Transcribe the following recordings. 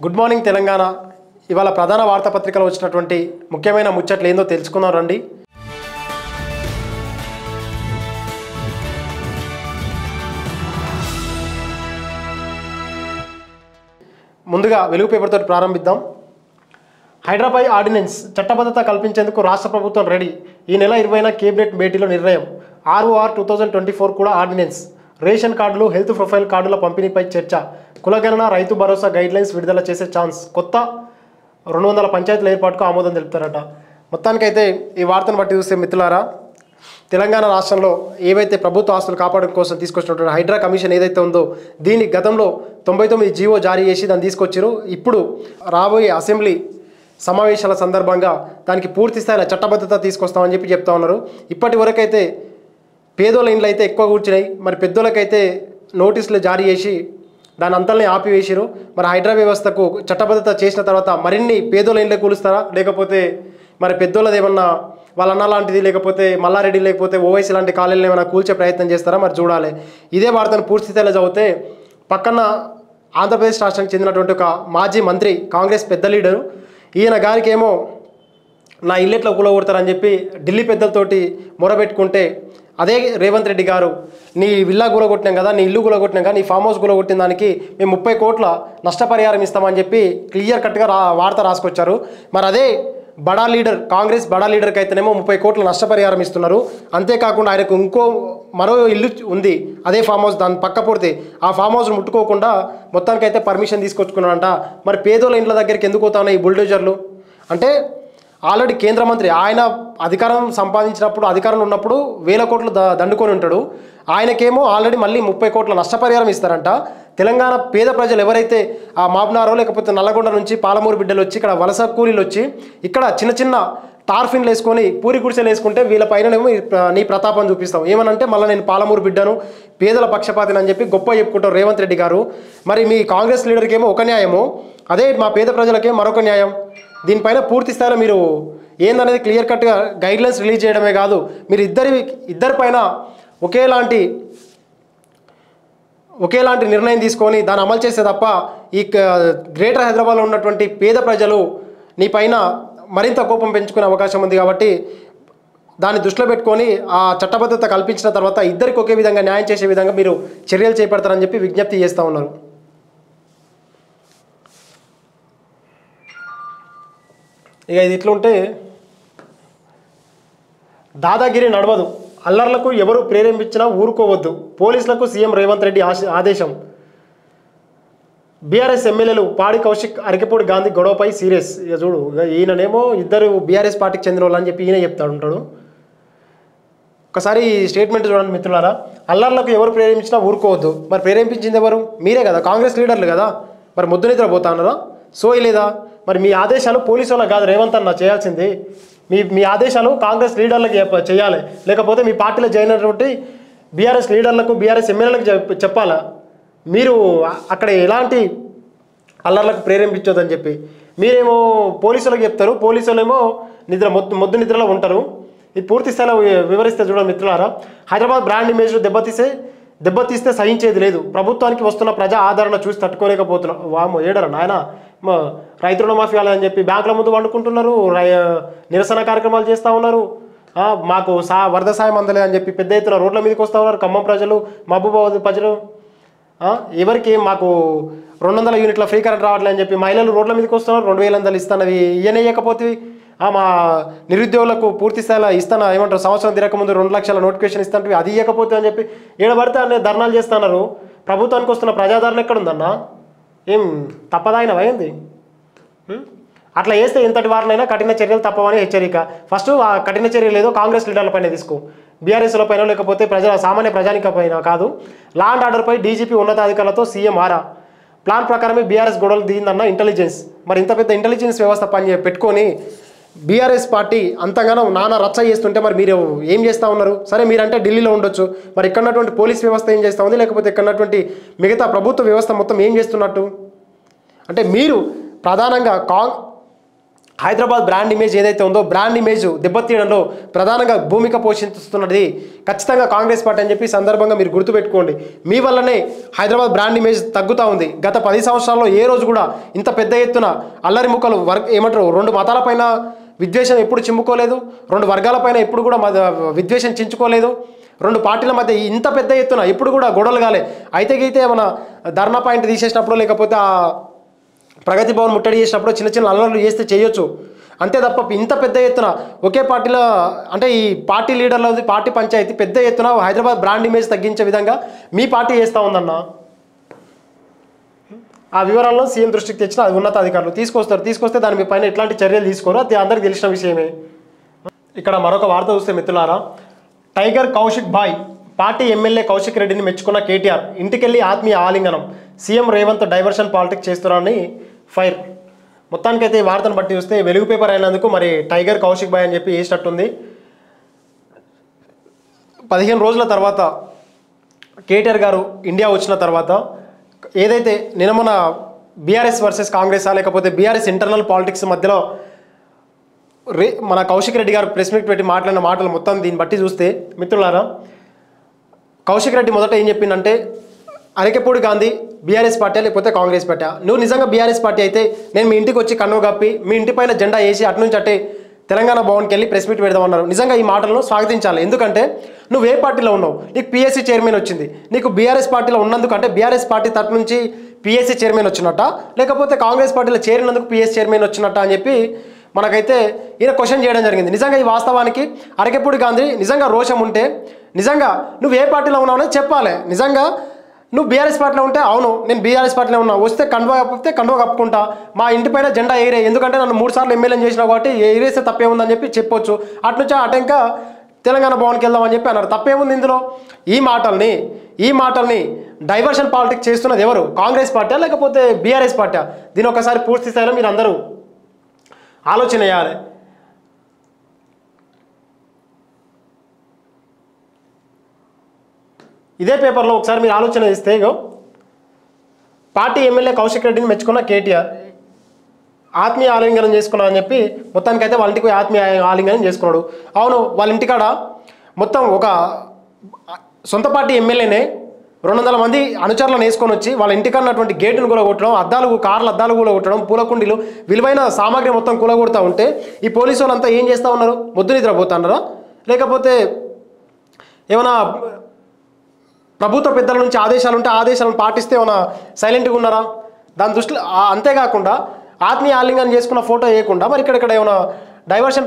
Good morning Telangana. ఇవాళ ప్రధాన వార్తాపత్రికలో వచ్చినటువంటి ముఖ్యమైన ముచ్చట్లు ఏందో తెలుసుకుందాం రండి. ముందుగా వెలుగు పేపర్తో ప్రారంభిద్దాం. హైదరాబాద్ ఆర్డినెన్స్ చట్టబద్ధత కల్పించేందుకు రాష్ట్ర ప్రభుత్వం రెడీ. ఈ నెల 20న కేబినెట్ భేటీలో నిర్ణయం. ROR 2024 కూడా ఆర్డినెన్స్. రేషన్ కార్డులు, హెల్త్ ప్రొఫైల్ కార్డుల పంపిణీపై చర్చ. కులగణన, రైతు భరోసా గైడ్లైన్స్ విడుదల చేసే ఛాన్స్. కొత్త 200 పంచాయతీల ఏర్పాటుకు ఆమోదం తెలుపుతారట. మొత్తానికైతే ఈ వార్తను బట్టి చూస్తే మిత్రులారా, తెలంగాణ రాష్ట్రంలో ఏవైతే ప్రభుత్వ ఆస్తులు కాపాడడం కోసం తీసుకొచ్చినటువంటి హైడ్రా కమిషన్ ఏదైతే ఉందో దీన్ని గతంలో 99 జీవో జారీ చేసి దాన్ని తీసుకొచ్చారు. ఇప్పుడు రాబోయే అసెంబ్లీ సమావేశాల సందర్భంగా దానికి పూర్తి స్థాయిలో చట్టబద్ధత తీసుకొస్తామని చెప్పి చెప్తా ఉన్నారు. ఇప్పటి వరకైతే పేదోళ్ళ ఇండ్లు అయితే ఎక్కువ కూర్చున్నాయి. మరి పెద్దోళ్ళకైతే నోటీసులు జారీ చేసి దాని అంతల్ని ఆపివేసారు. మరి హైడ్రా వ్యవస్థకు చట్టబద్ధత చేసిన తర్వాత మరిన్ని పేదోళ్ళ ఇండ్లే కూలుస్తారా, లేకపోతే మరి పెద్దోళ్ళది ఏమన్నా వాళ్ళ అన్న లాంటిది, లేకపోతే మల్లారెడ్డి, లేకపోతే ఓవైసీ లాంటి కాలేజీలు ఏమైనా కూల్చే ప్రయత్నం చేస్తారా, మరి చూడాలి. ఇదే వార్తను పూర్తి స్థాయిలో చదివితే పక్కన ఆంధ్రప్రదేశ్ రాష్ట్రానికి చెందినటువంటి ఒక మాజీ మంత్రి, కాంగ్రెస్ పెద్ద లీడరు, ఈయన గారికి ఏమో నా ఇల్లు ఎట్లా కూలగొడతారని చెప్పి ఢిల్లీ పెద్దలతోటి మొరబెట్టుకుంటే అదే రేవంత్ రెడ్డి గారు నీ విల్లా కూలగొట్టినాం కదా, నీ ఇల్లు కూలగొట్టినాం కదా, నీ ఫామ్ హౌస్ కూలగొట్టిన దానికి మేము 30 కోట్ల నష్టపరిహారం ఇస్తామని చెప్పి క్లియర్ కట్గా వార్త రాసుకొచ్చారు. మరి అదే బడా లీడర్, కాంగ్రెస్ బడా లీడర్కి అయితేనేమో 30 కోట్ల నష్టపరిహారం ఇస్తున్నారు. అంతేకాకుండా ఆయనకు మరో ఇల్లు ఉంది, అదే ఫామ్ హౌస్, దాన్ని పక్క పొడితే ఆ ఫామ్ హౌస్ను ముట్టుకోకుండా మొత్తానికైతే పర్మిషన్ తీసుకొచ్చుకున్నారంట. మరి పేదోళ్ళ ఇండ్ల దగ్గరికి ఎందుకు పోతా ఉన్నాయి ఈ బుల్డోజర్లు? అంటే ఆల్రెడీ కేంద్ర మంత్రి ఆయన అధికారం సంపాదించినప్పుడు, అధికారంలో ఉన్నప్పుడు 1000 కోట్లు దండుకొని ఉంటాడు. ఆయనకేమో ఆల్రెడీ మళ్ళీ 30 కోట్ల నష్టపరిహారం ఇస్తారంట. తెలంగాణ పేద ప్రజలు ఎవరైతే ఆ మాబ్నారో లేకపోతే నల్లగొండ నుంచి పాలమూరు బిడ్డలు వచ్చి ఇక్కడ వలస కూలీలు వచ్చి ఇక్కడ చిన్న చిన్న టార్ఫిన్లు వేసుకొని పూరి గుడిసెలు వేసుకుంటే వీళ్ళ పైననేమో నీ ప్రతాపం చూపిస్తాం. ఏమనంటే మళ్ళీ నేను పాలమూరు బిడ్డను, పేదల పక్షపాతిని అని చెప్పి గొప్ప చెప్పుకుంటారు రేవంత్ రెడ్డి గారు. మరి మీ కాంగ్రెస్ లీడర్కి ఏమో ఒక న్యాయము, అదే మా పేద ప్రజలకేమో మరొక న్యాయం. దీనిపైన పూర్తి స్థాయిలో మీరు ఏందనేది క్లియర్ కట్గా గైడ్లైన్స్ రిలీజ్ చేయడమే కాదు, మీరు ఇద్దరి పైన ఒకేలాంటి నిర్ణయం తీసుకొని దాన్ని అమలు చేస్తే తప్ప ఈ గ్రేటర్ హైదరాబాద్లో ఉన్నటువంటి పేద ప్రజలు నీ పైన మరింత కోపం పెంచుకునే అవకాశం ఉంది. కాబట్టి దాన్ని దృష్టిలో పెట్టుకొని ఆ చట్టబద్ధత కల్పించిన తర్వాత ఇద్దరికి ఒకే విధంగా న్యాయం చేసే విధంగా మీరు చర్యలు చేపడతారని చెప్పి విజ్ఞప్తి చేస్తూ ఉన్నారు. ఇక ఇది ఇట్లుంటే దాదాగిరి నడవదు, అల్లర్లకు ఎవరు ప్రేరేపించినా ఊరుకోవద్దు, పోలీసులకు సీఎం రేవంత్ రెడ్డి ఆదేశం. బీఆర్ఎస్ ఎమ్మెల్యేలు పాడి కౌశిక్, అరికెపూడి గాంధీ గొడవపై సీరియస్. ఇక చూడు, ఈయననేమో ఇద్దరు బీఆర్ఎస్ పార్టీకి చెందిన వాళ్ళు అని చెప్పి ఈయన చెప్తాడు ఉంటాడు. ఒకసారి స్టేట్మెంట్ చూడండి మిత్రులారా. అల్లర్లకు ఎవరు ప్రేరేపించినా ఊరుకోవద్దు. మరి ప్రేరేపించింది ఎవరు? మీరే కదా, కాంగ్రెస్ లీడర్లు కదా. మరి ముద్దు నిద్ర పోతా అన్నారా? సోయి లేదా? మరి మీ ఆదేశాలు పోలీసు వాళ్ళకి కాదు రేవంత్ అన్న చేయాల్సింది. మీ ఆదేశాలు కాంగ్రెస్ లీడర్లకు చేయాలి, లేకపోతే మీ పార్టీలో జాయిన్ అయినటువంటి బీఆర్ఎస్ లీడర్లకు, బీఆర్ఎస్ ఎమ్మెల్యేలకు చెప్పాలా. మీరు అక్కడ ఎలాంటి అల్లర్లకు ప్రేరేపించొద్దని చెప్పి మీరేమో పోలీసులకు చెప్తారు, పోలీసులేమో మొద్దు నిద్రలో ఉంటారు. ఇది పూర్తి స్థాయిలో వివరిస్తే చూడండి మిత్రులారా. హైదరాబాద్ బ్రాండ్ ఇమేజ్ను దెబ్బతీస్తే సహించేది లేదు, ప్రభుత్వానికి వస్తున్న ప్రజా ఆదరణ చూసి తట్టుకోలేకపోతున్నాం. వామో ఏడరా నాయన, రైతు రుణమాఫీ అని చెప్పి బ్యాంకుల ముందు వండుకుంటున్నారు, నిరసన కార్యక్రమాలు చేస్తూ ఉన్నారు. మాకు వరద సాయం అందలే అని చెప్పి పెద్ద ఎత్తున రోడ్ల మీదకి వస్తూ ఉన్నారు ఖమ్మం ప్రజలు, మహబూబాబాద్ ప్రజలు. ఎవరికి మాకు 200 యూనిట్ల ఫ్రీ కరెంట్ రావట్లే అని చెప్పి మహిళలు రోడ్ల మీదకి వస్తున్నారు. 2000 ఇస్తానవి ఇవన్నీ ఇవ్వకపోతే మా నిరుద్యోగులకు పూర్తి స్థాయిలో ఇస్తాను ఏమంటారు, సంవత్సరం తిరగకముందు 2 లక్షల నోటిఫికేషన్ ఇస్తాంటివి, అది ఇవ్వకపోతే అని చెప్పి ఏడబడితే అనే ధర్నాలు చేస్తున్నారు. ప్రభుత్వానికి వస్తున్న ప్రజాదరణ ఎక్కడుందన్నా? ఏం తప్పదాయినవా ఏంది? అట్లా చేస్తే ఎంతటి వారినైనా కఠిన చర్యలు తప్పవని హెచ్చరిక. ఫస్ట్ ఆ కఠిన చర్యలు ఏదో కాంగ్రెస్ లీడర్ల పైన తీసుకో, బీఆర్ఎస్ల పైన, లేకపోతే సామాన్య ప్రజానిక పైన కాదు. లా అండ్ ఆర్డర్పై డీజీపీ ఉన్నతాధికారులతో సీఎం ఆరా. ప్లాన్ ప్రకారమే బీఆర్ఎస్ గొడవలు దిగిందన్న ఇంటెలిజెన్స్. మరి ఇంత పెద్ద ఇంటెలిజెన్స్ వ్యవస్థ పెట్టుకొని బీఆర్ఎస్ పార్టీ అంతగానో నానా రచ్చ చేస్తుంటే మరి మీరు ఏం చేస్తూ ఉన్నారు? సరే మీరంటే ఢిల్లీలో ఉండొచ్చు, మరి ఇక్కడ ఉన్నటువంటి పోలీస్ వ్యవస్థ ఏం చేస్తూ ఉంది, లేకపోతే ఇక్కడ ఉన్నటువంటి మిగతా ప్రభుత్వ వ్యవస్థ మొత్తం ఏం చేస్తున్నట్టు? అంటే మీరు ప్రధానంగా హైదరాబాద్ బ్రాండ్ ఇమేజ్ ఏదైతే ఉందో బ్రాండ్ ఇమేజ్ దెబ్బతీయడంలో ప్రధానంగా భూమిక పోషిస్తున్నది ఖచ్చితంగా కాంగ్రెస్ పార్టీ అని చెప్పి సందర్భంగా మీరు గుర్తుపెట్టుకోండి. మీ వల్లనే హైదరాబాద్ బ్రాండ్ ఇమేజ్ తగ్గుతూ ఉంది. గత 10 సంవత్సరాల్లో ఏ రోజు కూడా ఇంత పెద్ద ఎత్తున అల్లరి ముక్కలు ఏమంటారు 2 మతాలపైన విద్వేషం ఎప్పుడు చిమ్ముకోలేదు, 2 వర్గాలపైన ఎప్పుడు కూడా విద్వేషం చించుకోలేదు, 2 పార్టీల మధ్య ఇంత పెద్ద ఎత్తున ఎప్పుడు కూడా గొడవలు కాలే. అయితే గీతే మన ధర్నా పాయింట్ తీసేసినప్పుడు లేకపోతే ఆ ప్రగతి భవన్ ముట్టడి చేసినప్పుడు చిన్న చిన్న అల్లర్లు చేస్తే చేయొచ్చు, అంతే తప్ప ఇంత పెద్ద ఎత్తున ఒకే పార్టీలో అంటే ఈ పార్టీ లీడర్లది పార్టీ పంచాయతీ పెద్ద ఎత్తున హైదరాబాద్ బ్రాండ్ ఇమేజ్ తగ్గించే విధంగా మీ పార్టీ చేస్తూ ఉందన్న. ఆ వివరాలను సీఎం దృష్టికి తెచ్చిన ఉన్నతాధికారులు తీసుకొస్తే దాని మీ పైన ఎట్లాంటి చర్యలు తీసుకోరు, అది అందరికీ తెలిసిన విషయమే. ఇక్కడ మరొక వార్త చూస్తే మిత్రులారా, టైగర్ కౌశిక్ బాయ్ పార్టీ ఎమ్మెల్యే కౌశిక్ రెడ్డిని మెచ్చుకున్న కేటీఆర్, ఇంటికెళ్ళి ఆత్మీయ ఆలింగనం, సీఎం రేవంత్ డైవర్షన్ పాలిటిక్స్ చేస్తున్నారని ఫైర్. మొత్తానికైతే ఈ వార్తను బట్టి చూస్తే వెలుగు పేపర్ అయినందుకు మరి టైగర్ కౌశిక్ బాయ్ అని చెప్పి వేసినట్టుంది. 15 రోజుల తర్వాత కేటీఆర్ గారు ఇండియా వచ్చిన తర్వాత ఏదైతే నిన్న మన బీఆర్ఎస్ వర్సెస్ కాంగ్రెస్ లేకపోతే బీఆర్ఎస్ ఇంటర్నల్ పాలిటిక్స్ మధ్యలో మన కౌశిక్ రెడ్డి గారు ప్రెస్ మీట్ పెట్టి మాట్లాడిన మాటలు మొత్తం దీన్ని బట్టి చూస్తే మిత్రులారా, కౌశిక్ రెడ్డి మొదట ఏం చెప్పిందంటే అరకెపూడి గాంధీ బీఆర్ఎస్ పార్టీ లేకపోతే కాంగ్రెస్ పార్టీ, నువ్వు నిజంగా బీఆర్ఎస్ పార్టీ అయితే నేను మీ ఇంటికి వచ్చి కన్ను కప్పి మీ ఇంటిపైన జెండా వేసి అటు నుంచి అట్టే తెలంగాణ భవన్కి వెళ్ళి ప్రెస్ మీట్ పెడదామన్నారు. నిజంగా ఈ మాటలను స్వాగతించాలి. ఎందుకంటే నువ్వు ఏ పార్టీలో ఉన్నావు, నీకు పిఎస్సీ చైర్మన్ వచ్చింది, నీకు బీఆర్ఎస్ పార్టీలో ఉన్నందుకు అంటే బీఆర్ఎస్ పార్టీ తరపు నుంచి పిఎస్సీ చైర్మన్ వచ్చినట్ట లేకపోతే కాంగ్రెస్ పార్టీలో చేరినందుకు పిఎస్ చైర్మన్ వచ్చినట్ట అని చెప్పి మనకైతే ఈయన క్వశ్చన్ చేయడం జరిగింది. నిజంగా ఈ వాస్తవానికి అరకెపూడి గాంధీ నిజంగా రోషం ఉంటే నిజంగా నువ్వు ఏ పార్టీలో ఉన్నావు అనేది చెప్పాలి. నిజంగా నువ్వు బీఆర్ఎస్ పార్టీలో ఉంటే అవును నేను బీఆర్ఎస్ పార్టీలో ఉన్నా, వస్తే కండువా కప్పితే కండువా కప్పుకుంటా, మా ఇంటిపైన జెండా ఎగిరే, ఎందుకంటే నన్ను 3 సార్లు ఎమ్మెల్యేని చేసినావు కాబట్టి ఎగిరేస్తే తప్పేముందని చెప్పి చెప్పొచ్చు, అట్నుంచి అటెంకా తెలంగాణ భవన్కి వెళ్దామని చెప్పి అన్నారు. తప్పేముంది ఇందులో? ఈ మాటల్ని డైవర్షన్ పాలిటిక్స్ చేస్తున్నది ఎవరు? కాంగ్రెస్ పార్టీ లేకపోతే బీఆర్ఎస్ పార్టీ? దీని ఒకసారి పూర్తి స్థాయిలో మీరు అందరూ ఆలోచన చేయాలి. ఇదే పేపర్లో ఒకసారి మీరు ఆలోచన చేస్తే పార్టీ ఎమ్మెల్యే కౌశిక్ రెడ్డిని మెచ్చుకున్న కేటీఆర్ ఆత్మీయ ఆలింగనం చేసుకున్నాను అని చెప్పి మొత్తానికైతే వాళ్ళ ఇంటికి ఆత్మీయ ఆలింగనం చేసుకున్నాడు. అవును, వాళ్ళ ఇంటికాడ మొత్తం ఒక సొంత పార్టీ ఎమ్మెల్యేనే 200 మంది అనుచరులను వేసుకొని వచ్చి వాళ్ళ ఇంటికన్నటువంటి గేటును కూలగొట్టడం, కార్ల అద్దాలు కూలగొట్టడం, పూలకుండీలు విలువైన సామాగ్రి మొత్తం కూలగొడతా ఉంటే ఈ పోలీసు వాళ్ళంతా ఏం చేస్తూ ఉన్నారు? మొద్దు నిద్రపోతున్నారా లేకపోతే ఏమైనా ప్రభుత్వ పెద్దల నుంచి ఆదేశాలు ఉంటే ఆదేశాలను పాటిస్తే ఏమైనా సైలెంట్గా ఉన్నారా? దాని దృష్టిలో అంతేకాకుండా ఆత్మీయ ఆలింగనం చేసుకున్న ఫోటో వేయకుండా మరి ఇక్కడ ఏమైనా డైవర్షన్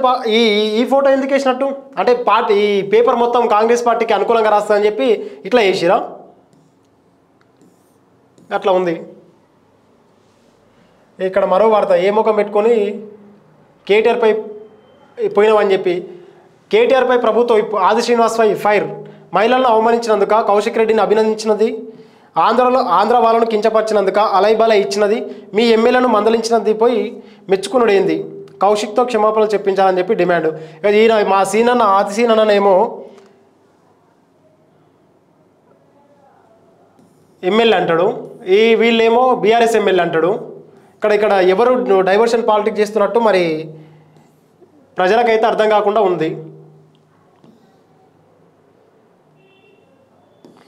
ఈ ఫోటో ఎందుకు వేసినట్టు? అంటే పార్టీ ఈ పేపర్ మొత్తం కాంగ్రెస్ పార్టీకి అనుకూలంగా రాస్తుందని చెప్పి ఇట్లా వేసిరా? అట్లా ఉంది. ఇక్కడ మరో వార్త, ఏ ముఖం పెట్టుకొని కేటీఆర్పై పోయినామని చెప్పి కేటీఆర్పై ప్రభుత్వం ఆది శ్రీనివాస్పై ఫైర్. మహిళలను అవమానించినందుక కౌశిక్ రెడ్డిని అభినందించినది, ఆంధ్ర వాళ్ళను కించపరిచినందుక అలైబలై ఇచ్చినది, మీ ఎమ్మెల్యేలను మందలించినది పోయి మెచ్చుకునుడేంది, కౌశిక్తో క్షమాపణలు చెప్పించాలని చెప్పి డిమాండ్. ఈయన మా సీనన్న ఆది సీనన్ననేమో ఎమ్మెల్యే అంటాడు, వీళ్ళేమో బీఆర్ఎస్ ఎమ్మెల్యే అంటాడు. ఇక్కడ ఎవరు డైవర్షన్ పాలిటిక్స్ చేస్తున్నట్టు మరి ప్రజలకైతే అర్థం కాకుండా ఉంది.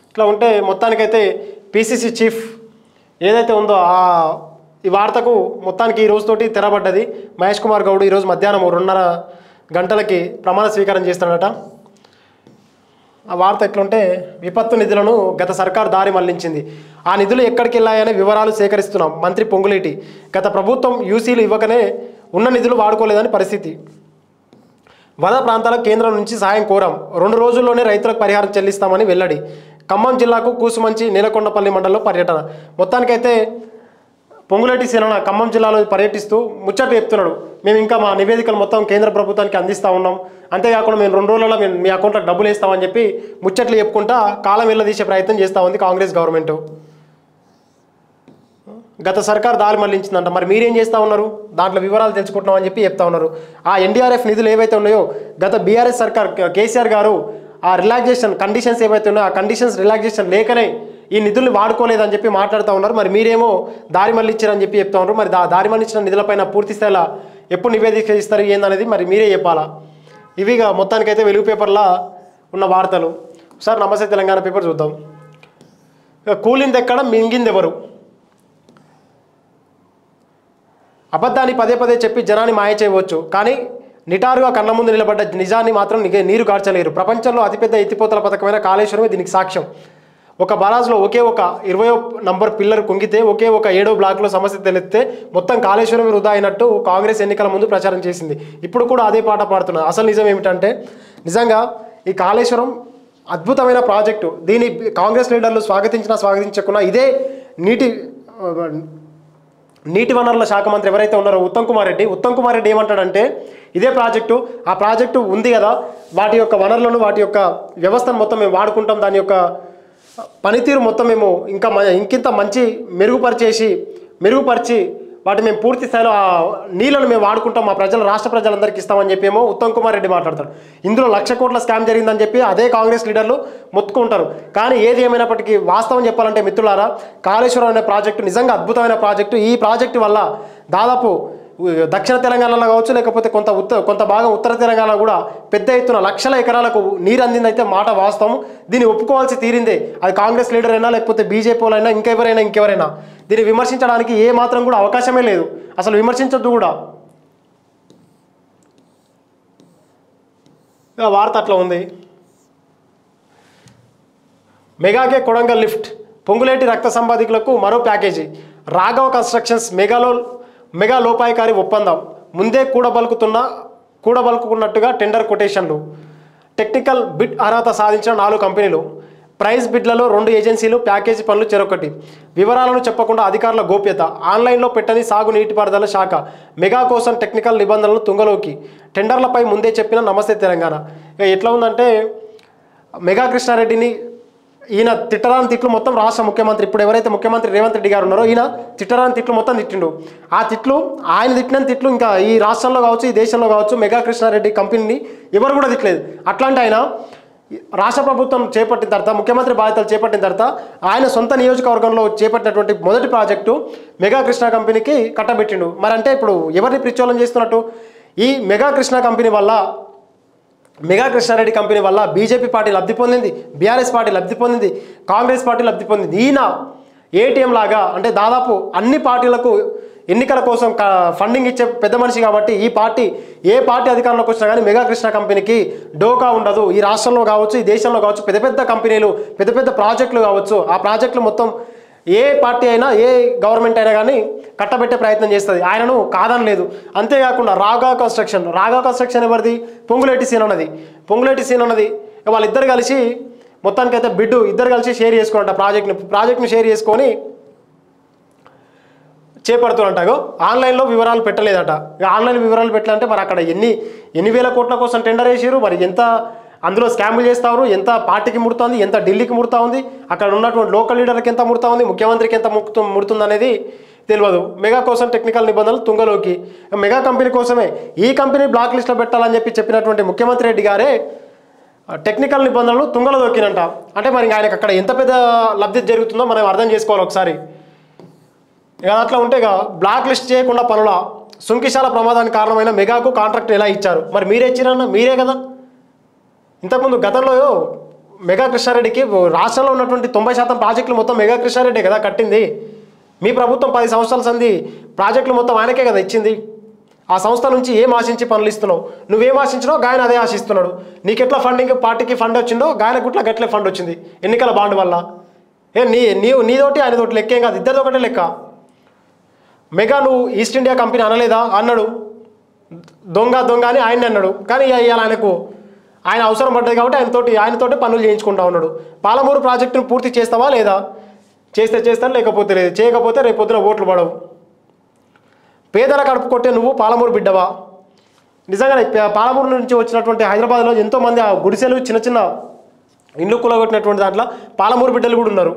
ఇట్లా ఉంటే మొత్తానికైతే పిసిసి చీఫ్ ఏదైతే ఉందో ఈ వార్తకు మొత్తానికి ఈ రోజుతోటి తెరబడ్డది. మహేష్ కుమార్ గౌడ్ ఈరోజు మధ్యాహ్నం 2:30 గంటలకి ప్రమాణ స్వీకారం చేస్తాడట. ఆ వార్త ఎట్లుంటే, విపత్తు నిధులను గత సర్కార్ దారి మళ్లించింది, ఆ నిధులు ఎక్కడికి వెళ్ళాయనే వివరాలు సేకరిస్తున్నాం. మంత్రి పొంగులేటి, గత ప్రభుత్వం యూసీలు ఇవ్వకనే ఉన్న నిధులు వాడుకోలేదని పరిస్థితి. వరద ప్రాంతాలకు కేంద్రం నుంచి సాయం కోరాం, 2 రోజుల్లోనే రైతులకు పరిహారం చెల్లిస్తామని వెల్లడి. ఖమ్మం జిల్లాకు కూసుమంచి నీలకొండపల్లి మండలంలో పర్యటన. మొత్తానికైతే పొంగులేటి సీనన్న ఖమ్మం జిల్లాలో పర్యటిస్తూ ముచ్చట చెప్తున్నాడు, మేము ఇంకా మా నివేదికలు మొత్తం కేంద్ర ప్రభుత్వానికి అందిస్తూ ఉన్నాం, అంతేకాకుండా మేము 2 రోజులలో మేము మీ అకౌంట్లోకి డబ్బులు వేస్తామని చెప్పి ముచ్చట్లు చెప్పుకుంటా కాలం వెళ్ళదీసే ప్రయత్నం చేస్తూ ఉంది కాంగ్రెస్ గవర్నమెంట్. గత సర్కార్ దారి మళ్లించిందంట, మరి మీరేం చేస్తూ ఉన్నారు? దాంట్లో వివరాలు తెలుసుకుంటున్నామని చెప్పి చెప్తా ఉన్నారు. ఆ ఎన్డీఆర్ఎఫ్ నిధులు ఏవైతే ఉన్నాయో గత బీఆర్ఎస్ సర్కార్ కేసీఆర్ గారు ఆ రిలాక్సేషన్ కండిషన్స్ ఏవైతే ఉన్నాయో ఆ కండిషన్స్ రిలాక్సేషన్ లేకనే ఈ నిధుల్ని వాడుకోలేదని చెప్పి మాట్లాడుతూ ఉన్నారు. మరి మీరేమో దారి మళ్ళించారని చెప్పి చెప్తా ఉన్నారు. మరి దారి మళ్ళించిన నిధులపైన పూర్తి స్థాయిలో ఎప్పుడు నివేదిక ఇస్తారు ఏందనేది మరి మీరే చెప్పాలా. ఇవిగా మొత్తానికైతే వెలుగు పేపర్లో ఉన్న వార్తలు. సార్ నమస్తే తెలంగాణ పేపర్ చూద్దాం. కూలింది ఎక్కడ, మింగింది ఎవరు? అబద్ధాన్ని పదే పదే చెప్పి జనాన్ని మాయ చేయవచ్చు, కానీ నిటారుగా కళ్ళ ముందు నిలబడ్డ నిజాన్ని మాత్రం నీరు కార్చలేరు. ప్రపంచంలో అతిపెద్ద ఎత్తిపోతల పథకమైన కాళేశ్వరమే దీనికి సాక్ష్యం. ఒక బరాజ్లో ఒకే ఒక 20వ నంబర్ పిల్లర్ కుంగితే, ఒకే ఒక 7వ బ్లాక్లో సమస్య తెలిస్తే మొత్తం కాళేశ్వరం వృధా అయినట్టు కాంగ్రెస్ ఎన్నికల ముందు ప్రచారం చేసింది. ఇప్పుడు కూడా అదే పాట పాడుతున్నారు. అసలు నిజం ఏమిటంటే, నిజంగా ఈ కాళేశ్వరం అద్భుతమైన ప్రాజెక్టు. దీని కాంగ్రెస్ లీడర్లు స్వాగతించకున్నా ఇదే నీటి వనరుల శాఖ మంత్రి ఎవరైతే ఉన్నారో ఉత్తమ్ కుమార్ రెడ్డి ఏమంటాడంటే, ఇదే ప్రాజెక్టు, ఆ ప్రాజెక్టు ఉంది కదా, వాటి యొక్క వనరులను, వాటి యొక్క వ్యవస్థను మొత్తం మేము వాడుకుంటాం, దాని యొక్క పనితీరు మొత్తం మేము ఇంకింత మంచి మెరుగుపరిచి వాటి మేము పూర్తి స్థాయిలో ఆ నీళ్ళను మేము వాడుకుంటాం, మా రాష్ట్ర ప్రజలందరికీ ఇస్తామని చెప్పి ఏమో ఉత్తమ్ కుమార్ రెడ్డి మాట్లాడతాడు. ఇందులో 1,00,000 కోట్ల స్కామ్ జరిగిందని చెప్పి అదే కాంగ్రెస్ లీడర్లు మొత్తుకుంటారు. కానీ ఏది ఏమైనప్పటికీ వాస్తవం చెప్పాలంటే మిత్రులారా, కాళేశ్వరం అనే ప్రాజెక్టు నిజంగా అద్భుతమైన ప్రాజెక్టు. ఈ ప్రాజెక్టు వల్ల దాదాపు దక్షిణ తెలంగాణలో కావచ్చు, లేకపోతే కొంత భాగం ఉత్తర తెలంగాణ కూడా పెద్ద ఎత్తున లక్షల ఎకరాలకు నీరు అందిందైతే మాట వాస్తవం. దీన్ని ఒప్పుకోవాల్సి తీరిందే. అది కాంగ్రెస్ లీడర్ అయినా, లేకపోతే బీజేపీ వాళ్ళైనా, ఇంకెవరైనా దీన్ని విమర్శించడానికి ఏ మాత్రం కూడా అవకాశమే లేదు. అసలు విమర్శించొద్దు కూడా. వార్త అట్లా ఉంది. మెగాకే కొడంగల్ లిఫ్ట్, పొంగులేటి రక్త సంపాదికులకు మరో ప్యాకేజీ. రాఘవ కన్స్ట్రక్షన్స్ మెగా లోపాయకారి ఒప్పందం. ముందే కూడబలుకున్నట్టుగా టెండర్ కొటేషన్లు. టెక్నికల్ బిడ్ అర్హత సాధించిన 4 కంపెనీలు. ప్రైజ్ బిడ్లలో 2 ఏజెన్సీలు. ప్యాకేజీ పనులు చెరొకటి. వివరాలను చెప్పకుండా అధికారుల గోప్యత. ఆన్లైన్లో పెట్టని సాగు నీటిపారుదల శాఖ. మెగా కోసం టెక్నికల్ నిబంధనలు తుంగలోకి. టెండర్లపై ముందే చెప్పిన నమస్తే తెలంగాణ. ఇక ఎట్లా ఉందంటే, మెగా కృష్ణారెడ్డిని ఈయన తిట్టరాని తిట్లు మొత్తం రాష్ట్ర ముఖ్యమంత్రి, ఇప్పుడు ఎవరైతే ముఖ్యమంత్రి రేవంత్ రెడ్డి గారు ఉన్నారో, ఈయన తిట్టరాని తిట్లు మొత్తం తిట్టిండు. ఆ తిట్లు, ఆయన తిట్టిన తిట్లు ఇంకా ఈ రాష్ట్రంలో కావచ్చు, ఈ దేశంలో కావచ్చు, మెగా కృష్ణారెడ్డి కంపెనీని ఎవరు కూడా తిట్టలేదు. అట్లాంటి ఆయన రాష్ట్ర ప్రభుత్వం చేపట్టిన తర్వాత, ముఖ్యమంత్రి బాధ్యతలు చేపట్టిన తర్వాత, ఆయన సొంత నియోజకవర్గంలో చేపట్టినటువంటి మొదటి ప్రాజెక్టు మెగా కృష్ణ కంపెనీకి కట్టబెట్టిండు. మరి అంటే ఇప్పుడు ఎవరిని ప్రచోదనం చేస్తున్నట్టు? ఈ మెగా కృష్ణారెడ్డి కంపెనీ వల్ల బీజేపీ పార్టీ లబ్ధి పొందింది, బీఆర్ఎస్ పార్టీ లబ్ధి పొందింది, కాంగ్రెస్ పార్టీ లబ్ధి పొందింది. ఈయన ఏటీఎం లాగా, అంటే దాదాపు అన్ని పార్టీలకు ఎన్నికల కోసం ఫండింగ్ ఇచ్చే పెద్ద మనిషి కాబట్టి ఏ పార్టీ అధికారంలోకి వచ్చినా కానీ మెగా కృష్ణ కంపెనీకి డోకా ఉండదు. ఈ రాష్ట్రంలో కావచ్చు, ఈ దేశంలో కావచ్చు, పెద్ద కంపెనీలు, పెద్ద ప్రాజెక్టులు కావచ్చు, ఆ ప్రాజెక్టులు మొత్తం ఏ పార్టీ అయినా, ఏ గవర్నమెంట్ అయినా కానీ కట్టబెట్టే ప్రయత్నం చేస్తుంది. ఆయనను కాదనలేదు. అంతేకాకుండా రాఘవ కన్స్ట్రక్షన్ ఎవరిది? పొంగులేటి సీన్ అన్నది. వాళ్ళిద్దరు కలిసి మొత్తానికైతే ఇద్దరు కలిసి షేర్ చేసుకున్నట్ట ప్రాజెక్ట్ని షేర్ చేసుకొని చేపడుతున్నట్టు. ఆన్లైన్లో వివరాలు పెట్టలేదట. ఇక ఆన్లైన్ వివరాలు పెట్టాలంటే మరి అక్కడ ఎన్ని వేల కోట్ల కోసం టెండర్ వేసారు, మరి ఎంత అందులో స్కామ్లు చేస్తారు, ఎంత పార్టీకి ముడుతుంది, ఎంత ఢిల్లీకి ముడుతూ ఉంది, అక్కడ ఉన్నటువంటి లోకల్ లీడర్కి ఎంత ముడుతూ ఉంది, ముఖ్యమంత్రికి ఎంత ముడుతుంది అనేది తెలియదు. మెగా కోసం టెక్నికల్ నిబంధనలు తుంగలోకి. మెగా కంపెనీ కోసమే ఈ కంపెనీ బ్లాక్ లిస్ట్లో పెట్టాలని చెప్పినటువంటి ముఖ్యమంత్రి రెడ్డి గారే టెక్నికల్ నిబంధనలు తుంగలో దొక్కినంట. అంటే మరి ఆయనకు అక్కడ ఎంత పెద్ద లబ్ధి జరుగుతుందో మనం అర్థం చేసుకోవాలి ఒకసారి. ఇక అట్లా ఉంటే బ్లాక్ లిస్ట్ చేయకుండా పనుల సుంకిశాల ప్రమాదానికి కారణమైన మెగాకు కాంట్రాక్ట్ ఎలా ఇచ్చారు? మరి మీరే ఇచ్చిరన్న, మీరే కదా. ఇంతకుముందు గతంలో మెగా కృష్ణారెడ్డికి రాష్ట్రంలో ఉన్నటువంటి 90% ప్రాజెక్టులు మొత్తం మెగా కృష్ణారెడ్డి కదా కట్టింది. మీ ప్రభుత్వం 10 సంవత్సరాల సంది ప్రాజెక్టులు మొత్తం ఆయనకే కదా ఇచ్చింది. ఆ సంస్థ నుంచి ఏం ఆశించి పనులు ఇస్తున్నావు? నువ్వేం ఆశించినావు, గాయన అదే ఆశిస్తున్నాడు. నీకెట్లా పార్టీకి ఫండ్ వచ్చిందో గాయన గుట్ల గట్లే ఫండ్ వచ్చింది ఎన్నికల బాండ్ వల్ల. నీతోటి ఆయనతోటి లెక్కేం కాదు, ఇద్దరితో ఒకటే లెక్క. మెగా నువ్వు ఈస్ట్ ఇండియా కంపెనీ అనలేదా అన్నాడు. దొంగ అని ఆయన్ని అన్నాడు. కానీ ఇవాళ ఆయన అవసరం పడ్డది కాబట్టి ఆయనతోటి పనులు చేయించుకుంటా ఉన్నాడు. పాలమూరు ప్రాజెక్టును పూర్తి చేస్తావా లేదా? చేస్తాను, లేకపోతే లేదు. చేయకపోతే రేపొద్దున ఓట్లు పడవు. పేదల కడుపు కొట్టే నువ్వు పాలమూరు బిడ్డవా? నిజంగానే పాలమూరు నుంచి వచ్చినటువంటి హైదరాబాద్లో ఎంతోమంది ఆ గుడిసెలు, చిన్న ఇండ్లు కూలగొట్టినటువంటి దాంట్లో పాలమూరు బిడ్డలు కూడా ఉన్నారు.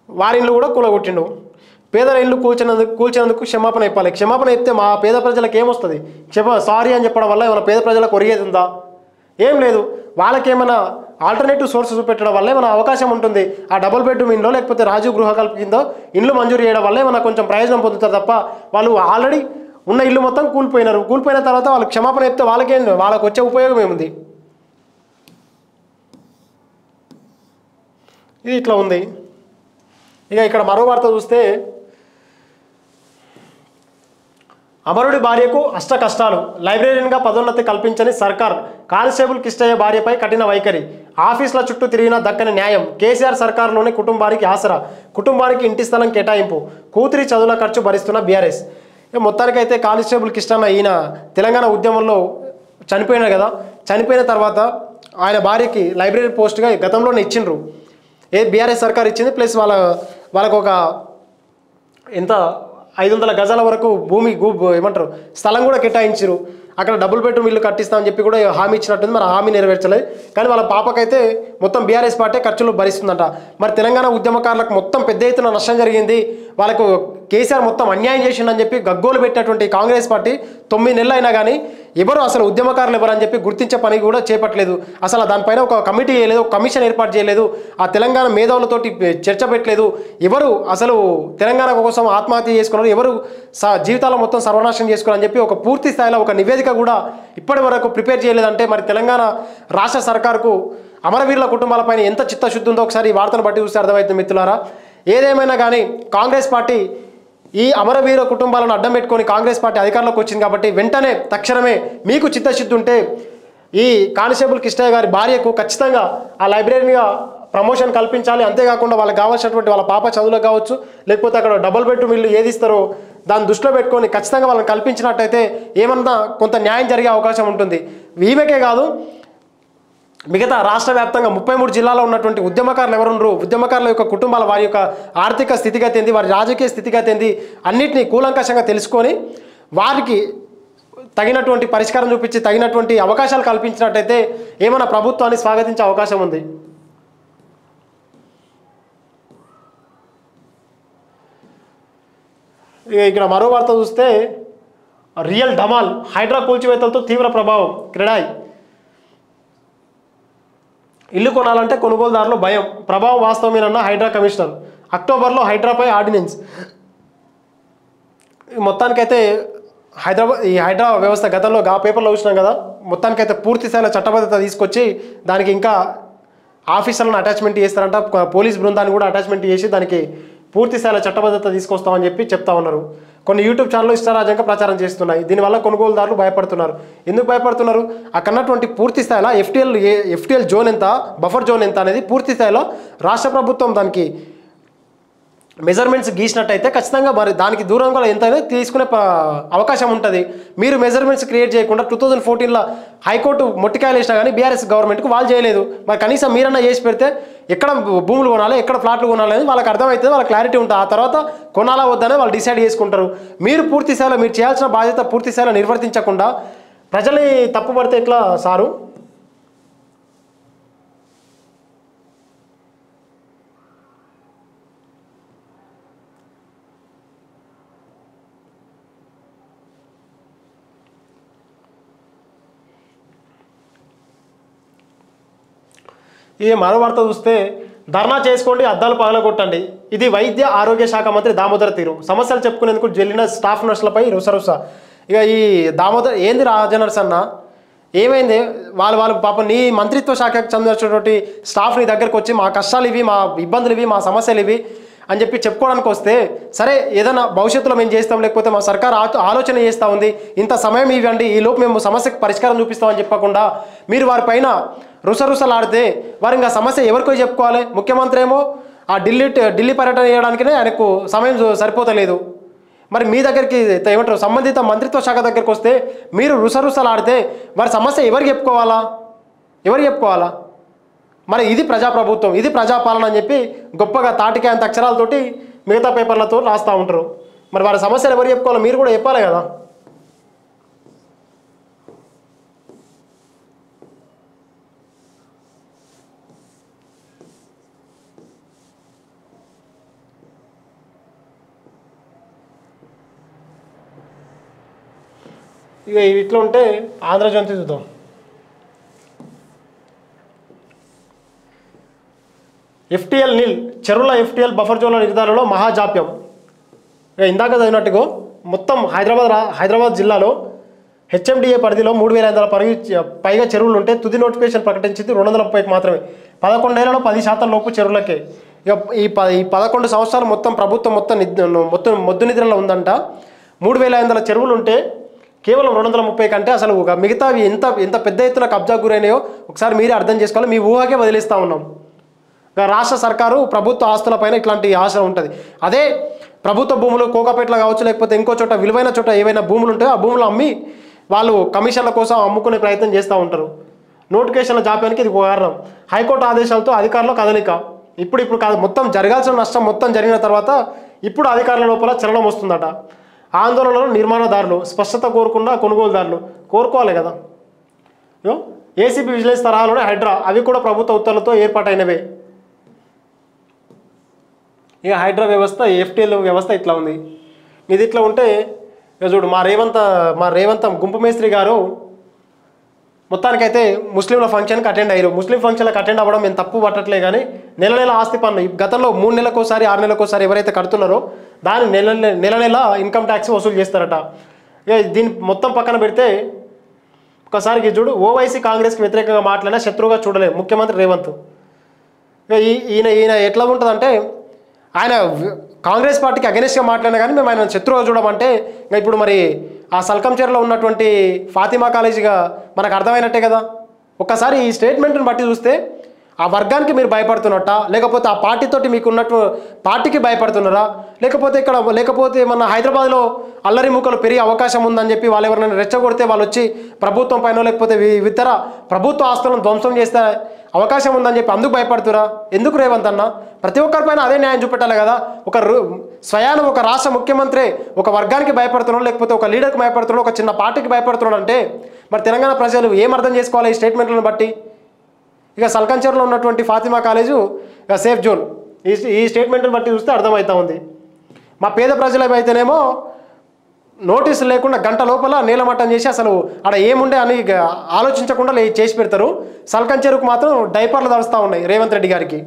వారి ఇండ్లు కూడా కూలగొట్టిండు. పేదల ఇల్లు కూల్చినందుకు క్షమాపణ చెప్పాలి. క్షమాపణ చెప్తే మా పేద ప్రజలకు ఏమొస్తుంది? సారీ అని చెప్పడం వల్ల ఏమైనా పేద ప్రజలకు ఒరిగేది ఉందా? ఏం లేదు. వాళ్ళకేమైనా ఆల్టర్నేటివ్ సోర్స్ చూపెట్టడం వల్ల ఏమైనా అవకాశం ఉంటుంది. ఆ డబుల్ బెడ్రూమ్ ఇండ్లో, లేకపోతే రాజీవ్ గృహకల్ప కింద ఇండ్లు మంజూరు చేయడం వల్ల ఏమైనా కొంచెం ప్రయోజనం పొందుతారు తప్ప వాళ్ళు ఆల్రెడీ ఉన్న ఇల్లు మొత్తం కూలిపోయినారు. కూలిపోయిన తర్వాత వాళ్ళకి క్షమాపణ చెప్తే వాళ్ళకి వచ్చే ఉపయోగం ఏముంది? ఇది ఇట్లా ఉంది. ఇక ఇక్కడ మరో వార్త చూస్తే, అమరుడి భార్యకు అష్ట కష్టాలు, లైబ్రేరియన్గా పదోన్నతి కల్పించని సర్కార్, కానిస్టేబుల్ కిష్టయ్య భార్యపై కఠిన వైఖరి, ఆఫీసుల చుట్టూ తిరిగిన దక్కని న్యాయం, కేసీఆర్ సర్కారులోనే కుటుంబానికి ఆసరా, కుటుంబానికి ఇంటి స్థలం కేటాయింపు, కూతురి చదువుల ఖర్చు భరిస్తున్న బీఆర్ఎస్. మొత్తానికైతే కానిస్టేబుల్ కిష్టన్న ఈయన తెలంగాణ ఉద్యమంలో చనిపోయినాడు కదా. చనిపోయిన తర్వాత ఆయన భార్యకి లైబ్రరీ పోస్ట్గా గతంలోనే ఇచ్చిండ్రు. బీఆర్ఎస్ సర్కార్ ఇచ్చింది. ప్లస్ వాళ్ళకు ఒక ఎంత 500 గజాల వరకు భూమి ఏమంటారు స్థలం కూడా కేటాయించారు. అక్కడ డబుల్ బెడ్రూమ్ ఇల్లు కట్టిస్తామని చెప్పి కూడా హామీ ఇచ్చినట్టుంది. మరి హామీ నెరవేర్చలేదు. కానీ వాళ్ళ పాపకైతే మొత్తం బీఆర్ఎస్ పార్టీ ఖర్చులు భరిస్తుందంట. మరి తెలంగాణ ఉద్యమకారులకు మొత్తం పెద్ద ఎత్తున నష్టం జరిగింది, వాళ్ళకు కేసీఆర్ మొత్తం అన్యాయం చేసిండని చెప్పి గగ్గోలు పెట్టినటువంటి కాంగ్రెస్ పార్టీ 9 నెలలు అయినా కానీ ఎవరు అసలు ఉద్యమకారులు ఎవరు అని చెప్పి గుర్తించే పని కూడా చేపట్టలేదు. అసలు దానిపైన ఒక కమిటీ చేయలేదు, ఒక కమిషన్ ఏర్పాటు చేయలేదు, ఆ తెలంగాణ మేధావులతోటి చర్చ పెట్టలేదు. ఎవరు అసలు తెలంగాణ కోసం ఆత్మహత్య చేసుకున్నారు, ఎవరు జీవితాలు మొత్తం సర్వనాశనం చేసుకున్నారని చెప్పి ఒక పూర్తి స్థాయిలో ఒక నివేదిక కూడా ఇప్పటి వరకు ప్రిపేర్ చేయలేదంటే మరి తెలంగాణ రాష్ట్ర సర్కారుకు అమరవీరుల కుటుంబాలపైన ఎంత చిత్తశుద్ధి ఉందో ఒకసారి ఈ వార్తను బట్టి చూస్తే అర్థమవుతుంది మిత్రులారా. ఏదేమైనా కానీ కాంగ్రెస్ పార్టీ ఈ అమరవీర కుటుంబాలను అడ్డం పెట్టుకొని కాంగ్రెస్ పార్టీ అధికారంలోకి వచ్చింది కాబట్టి వెంటనే తక్షణమే మీకు చిత్తశుద్ధి ఉంటే ఈ కానిస్టేబుల్ కిష్టయ్య గారి భార్యకు ఖచ్చితంగా ఆ లైబ్రరీగా ప్రమోషన్ కల్పించాలి. అంతేకాకుండా వాళ్ళకి కావాల్సినటువంటి వాళ్ళ పాప చదువులకు కావచ్చు, లేకపోతే అక్కడ డబుల్ బెడ్రూమ్ ఇల్లు ఏది ఇస్తారో దాన్ని దృష్టిలో పెట్టుకొని ఖచ్చితంగా వాళ్ళని కల్పించినట్టయితే ఏమన్నా కొంత న్యాయం జరిగే అవకాశం ఉంటుంది. ఈమెకే కాదు, మిగతా రాష్ట్ర వ్యాప్తంగా 33 జిల్లాలో ఉన్నటువంటి ఉద్యమకారులు ఎవరున్నారు, ఉద్యమకారుల యొక్క కుటుంబాల వారి యొక్క ఆర్థిక స్థితిగతి ఏంది, వారి రాజకీయ స్థితిగతి ఏంది, అన్నింటినీ కూలంకషంగా తెలుసుకొని వారికి తగినటువంటి పరిష్కారం చూపించి తగినటువంటి అవకాశాలు కల్పించినట్టయితే ఏమైనా ప్రభుత్వాన్ని స్వాగతించే అవకాశం ఉంది. ఇక్కడ మరో వార్త చూస్తే, రియల్ ధమాల్, హైడ్రా కూల్చివేతలతో తీవ్ర ప్రభావం, క్రెడాయ్. ఇల్లు కొనాలంటే కొనుగోలుదారులు భయం, ప్రభావం వాస్తవమేనన్న హైడ్రా కమిషనర్. అక్టోబర్లో హైడ్రాపై ఆర్డినెన్స్. మొత్తానికైతే ఈ హైడ్రా వ్యవస్థ గతంలో పేపర్లో చూసినాం కదా, మొత్తానికైతే పూర్తి స్థాయిలో చట్టబద్ధత తీసుకొచ్చి దానికి ఇంకా ఆఫీసర్లను అటాచ్మెంట్ చేస్తారంట, పోలీస్ బృందాన్ని కూడా అటాచ్మెంట్ చేసి దానికి పూర్తి స్థాయిలో చట్టబద్ధత తీసుకొస్తామని చెప్పి చెప్తా ఉన్నారు. కొన్ని యూట్యూబ్ ఛానళ్ళు ఇష్టారాజ్యంగా ప్రచారం చేస్తున్నాయి. దీనివల్ల కొనుగోలుదారులు భయపడుతున్నారు. ఎందుకు భయపడుతున్నారు? అక్కడ ఉన్నటువంటి పూర్తి స్థాయిలో ఎఫ్టీఎల్ జోన్ ఎంత, బఫర్ జోన్ ఎంత అనేది పూర్తి స్థాయిలో రాష్ట్ర ప్రభుత్వం దానికి మెజర్మెంట్స్ గీసినట్టయితే ఖచ్చితంగా మరి దానికి దూరంగా ఎంత అనేది తీసుకునే అవకాశం ఉంటుంది. మీరు మెజర్మెంట్స్ క్రియేట్ చేయకుండా 2014లో హైకోర్టు మొట్టికాయలు వేసినా కానీ బీఆర్ఎస్ గవర్నమెంట్కి వాళ్ళు చేయలేదు. మరి కనీసం మీరన్నా చేసి పెడితే ఎక్కడ భూములు కొనాలి, ఎక్కడ ప్లాట్లు కొనాలి అనేది వాళ్ళకి అర్థమవుతుంది, వాళ్ళకి క్లారిటీ ఉంటుంది. ఆ తర్వాత కొనాలా వద్దనే వాళ్ళు డిసైడ్ చేసుకుంటారు. మీరు పూర్తి స్థాయిలో మీరు చేయాల్సిన బాధ్యత పూర్తి స్థాయిలో నిర్వర్తించకుండా ప్రజల్ని తప్పుపడితే ఎట్లా సారు? ఈ మరో వార్త చూస్తే, ధర్నా చేసుకోండి, అద్దాలు పగలగొట్టండి, ఇది వైద్య ఆరోగ్య శాఖ మంత్రి దామోదర తీరు. సమస్యలు చెప్పుకునేందుకు జల్లిన స్టాఫ్ నర్సులపై రుసరుస. ఇక ఈ దామోదర్ ఏంది రాజనర్స్ అన్న, ఏమైంది? వాళ్ళు పాపం నీ మంత్రిత్వ శాఖకు చెందినటువంటి స్టాఫ్ నీ దగ్గరకు వచ్చి మా కష్టాలు ఇవి, మా ఇబ్బందులు ఇవి, మా సమస్యలు ఇవి అని చెప్పి చెప్పుకోవడానికి వస్తే, సరే ఏదైనా భవిష్యత్తులో మేము చేస్తాం, లేకపోతే మా సర్కార్ ఆలోచన చేస్తూ ఉంది, ఇంత సమయం ఇవ్వండి, ఈలోపు మేము సమస్యకు పరిష్కారం చూపిస్తామని చెప్పకుండా మీరు వారిపైన రుసరుసలాడితే వారు ఇంకా సమస్య ఎవరికో చెప్పుకోవాలి. ముఖ్యమంత్రి ఏమో ఆ ఢిల్లీ పర్యటన చేయడానికినే ఆయనకు సమయం సరిపోతలేదు. మరి మీ దగ్గరికి ఏమంటారు సంబంధిత మంత్రిత్వ శాఖ దగ్గరికి వస్తే మీరు రుసరుసలాడితే వారి సమస్య ఎవరికి చెప్పుకోవాలా? మరి ఇది ప్రజాప్రభుత్వం, ఇది ప్రజాపాలన అని చెప్పి గొప్పగా తాటికే అంత అక్షరాలతోటి మిగతా పేపర్లతో రాస్తూ ఉంటారు. మరి వారి సమస్యలు ఎవరు చెప్పుకోవాలో మీరు కూడా చెప్పాలి కదా. ఇక ఇట్లా ఉంటే ఆంధ్రజ్యోతి చూద్దాం. ఎఫ్టీఎల్ నీల్, చెరువుల ఎఫ్టీఎల్ బఫర్ జోన్ల నిర్ధారణలో మహాజాప్యం. ఇక ఇందాక చదివినట్టుగో మొత్తం హైదరాబాద్ జిల్లాలో హెచ్ఎండిఏ పరిధిలో 3,500 పైగా చెరువులు ఉంటే తుది నోటిఫికేషన్ ప్రకటించింది 230కి మాత్రమే. 11 ఏళ్లలో 10% లోపు చెరువులకే. ఇక ఈ 11 సంవత్సరాలు మొత్తం ప్రభుత్వం మొత్తం మొద్దు నిద్రలో ఉందంట. 3,500 చెరువులు ఉంటే కేవలం 230 కంటే అసలు మిగతావి ఎంత పెద్ద ఎత్తున కబ్జా గురైనాయో ఒకసారి మీరే అర్థం చేసుకోవాలి. మీ ఊహకే వదిలేస్తూ ఉన్నాం. రాష్ట్ర సర్కారు ప్రభుత్వ ఆస్తులపైన ఇట్లాంటి ఆశ ఉంటుంది. అదే ప్రభుత్వ భూములు కోకాపేటలో కావచ్చు, లేకపోతే ఇంకో చోట విలువైన చోట ఏవైనా భూములు ఉంటాయో ఆ భూములు అమ్మి వాళ్ళు కమిషన్ల కోసం అమ్ముకునే ప్రయత్నం చేస్తూ ఉంటారు. నోటిఫికేషన్ల జాప్యానికి ఇది కారణం. హైకోర్టు ఆదేశాలతో అధికారుల కదలిక. ఇప్పుడు కాదు, మొత్తం జరగాల్సిన నష్టం మొత్తం జరిగిన తర్వాత ఇప్పుడు అధికారుల లోపల చలనం వస్తుందట. ఆందోళనలో నిర్మాణదారులు స్పష్టత కోరుకుండా కొనుగోలుదారులు కోరుకోవాలి కదా. ఏసీబీ విజిలెన్స్ తరహాలోనే హైడ్రా, అవి కూడా ప్రభుత్వ ఉత్తర్వులతో ఏర్పాటైనవే. ఇక హైడ్రా వ్యవస్థ, ఎఫ్టీఎల్ వ్యవస్థ ఇట్లా ఉంది. ఇది ఇట్లా ఉంటే ఇక చూడు మా రేవంత్ గుంపు మేస్త్రి గారు మొత్తానికైతే ముస్లింల ఫంక్షన్కి అటెండ్ అయ్యారు. ముస్లిం ఫంక్షన్లకు అటెండ్ అవ్వడం మేము తప్పు పట్టట్లే, కానీ నెల ఆస్తి పన్ను గతంలో 3 నెలలకోసారి 6 నెలలకోసారి ఎవరైతే కడుతున్నారో దాన్ని నెల ఇన్కమ్ ట్యాక్స్ వసూలు చేస్తారట. ఇక దీన్ని మొత్తం పక్కన పెడితే ఒకసారికి చూడు, ఓవైసీ కాంగ్రెస్కి వ్యతిరేకంగా మాట్లాడినా శత్రువుగా చూడలేదు ముఖ్యమంత్రి రేవంత్. ఇక ఈయన ఎట్లా ఉంటుందంటే, ఆయన కాంగ్రెస్ పార్టీకి అగెనిస్ట్గా మాట్లాడినా కానీ మేము ఆయన శత్రువుగా చూడమంటే ఇంకా ఇప్పుడు మరి ఆ సల్కంచేరులో ఉన్నటువంటి ఫాతిమా కాలేజీగా మనకు అర్థమైనట్టే కదా. ఒక్కసారి ఈ స్టేట్మెంట్ని బట్టి చూస్తే ఆ వర్గానికి మీరు భయపడుతున్నట్ట, లేకపోతే ఆ పార్టీతోటి మీకు ఉన్నట్టు పార్టీకి భయపడుతున్నారా, లేకపోతే మన హైదరాబాద్లో అల్లరి మూకలు పెరిగే అవకాశం ఉందని చెప్పి వాళ్ళు ఎవరైనా రెచ్చగొడితే వాళ్ళు వచ్చి ప్రభుత్వం పైన లేకపోతే ఇతర ప్రభుత్వ ఆస్తులను ధ్వంసం చేస్తే అవకాశం ఉందని చెప్పి అందుకు భయపడుతురా? ఎందుకు రేవంత్ అన్న? ప్రతి ఒక్కరిపైన అదే న్యాయం చూపెట్టాలి కదా. స్వయాన ఒక రాష్ట్ర ముఖ్యమంత్రి ఒక వర్గానికి భయపడుతున్నాడు, లేకపోతే ఒక లీడర్కి భయపడుతున్నాడు, ఒక చిన్న పార్టీకి భయపడుతున్నాడు అంటే మరి తెలంగాణ ప్రజలు ఏం అర్థం చేసుకోవాలి ఈ స్టేట్మెంట్లను బట్టి? ఇక సల్కంచేరులో ఉన్నటువంటి ఫాతిమా కాలేజు ఇక సేఫ్ జోన్, ఈ స్టేట్మెంట్ని బట్టి చూస్తే అర్థమవుతా ఉంది. మా పేద ప్రజలమైతేనేమో నోటీసులు లేకుండా గంట లోపల నీలమట్టం చేసి అసలు ఆడ ఏముండే అని ఆలోచించకుండా చేసి పెడతారు. సల్కంచేరుకు మాత్రం డైపర్లు తడుస్తూ ఉన్నాయి రేవంత్ రెడ్డి గారికి.